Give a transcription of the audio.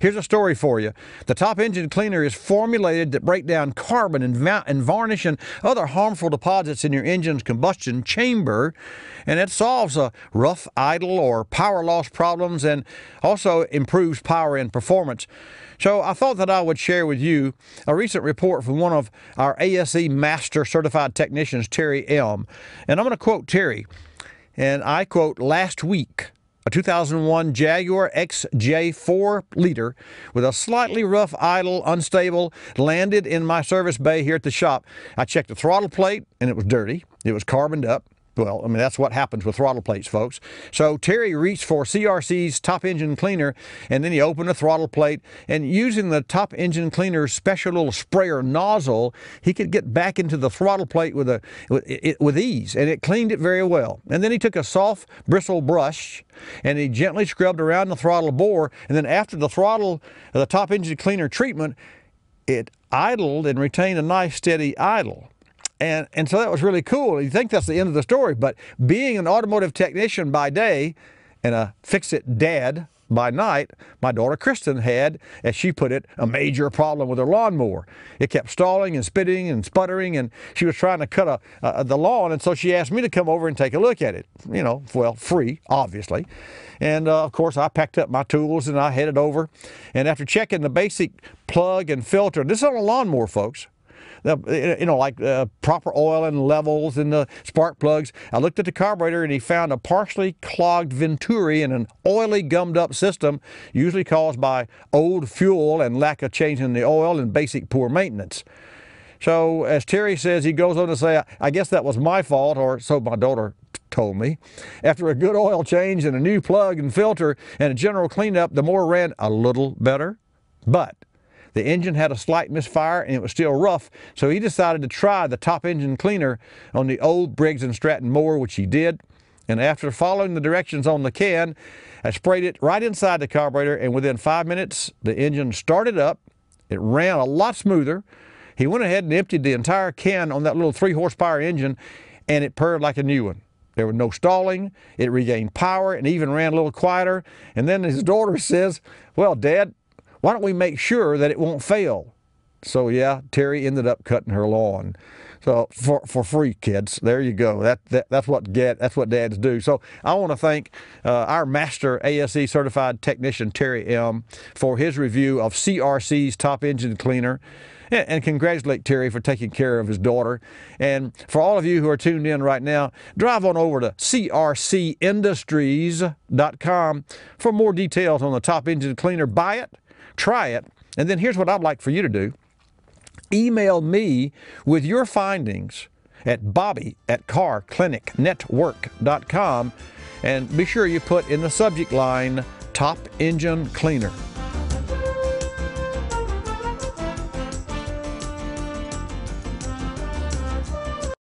Here's a story for you. The top engine cleaner is formulated to break down carbon and varnish and other harmful deposits in your engine's combustion chamber, and it solves rough idle or power loss problems and also improves power and performance. So I thought that I would share with you a recent report from one of our ASE Master Certified Technicians, Terry M. And I'm going to quote Terry, and I quote, "Last week, a 2001 Jaguar XJ 4-liter with a slightly rough idle, unstable, landed in my service bay here at the shop. I checked the throttle plate, and it was dirty. It was carboned up. Well, I mean, that's what happens with throttle plates, folks. So Terry reached for CRC's top engine cleaner, and then he opened the throttle plate, and using the top engine cleaner's special little sprayer nozzle, he could get back into the throttle plate with ease, and it cleaned it very well. And then he took a soft bristle brush, and he gently scrubbed around the throttle bore, and then after the top engine cleaner treatment, it idled and retained a nice steady idle. And so that was really cool. You think that's the end of the story, but being an automotive technician by day and a fix-it dad by night, my daughter Kristen had, as she put it, a major problem with her lawnmower. It kept stalling and spitting and sputtering, and she was trying to cut the lawn, and so she asked me to come over and take a look at it. You know, well, free, obviously. And of course, I packed up my tools and I headed over. And after checking the basic plug and filter, this is on a lawnmower, folks. You know, like proper oil and levels and the spark plugs. I looked at the carburetor and he found a partially clogged venturi in an oily, gummed up system, usually caused by old fuel and lack of changing the oil and basic poor maintenance. So as Terry says, he goes on to say, I guess that was my fault, or so my daughter told me. After a good oil change and a new plug and filter and a general cleanup, the mower ran a little better, but the engine had a slight misfire and it was still rough, so he decided to try the top engine cleaner on the old Briggs & Stratton mower, which he did. And after following the directions on the can, I sprayed it right inside the carburetor, and within 5 minutes, the engine started up. It ran a lot smoother. He went ahead and emptied the entire can on that little 3-horsepower engine, and it purred like a new one. There was no stalling, it regained power, and even ran a little quieter. And then his daughter says, "Well, Dad, why don't we make sure that it won't fail?" So yeah, Terry ended up cutting her lawn. So for free, kids. There you go. That's what dads do. So I want to thank our Master ASE Certified Technician Terry M. for his review of CRC's top engine cleaner. And congratulate Terry for taking care of his daughter. And for all of you who are tuned in right now, drive on over to crcindustries.com for more details on the top engine cleaner. Buy it, try it, and then here's what I'd like for you to do. Email me with your findings at bobby@carclinicnetwork.com, and be sure you put in the subject line, top engine cleaner.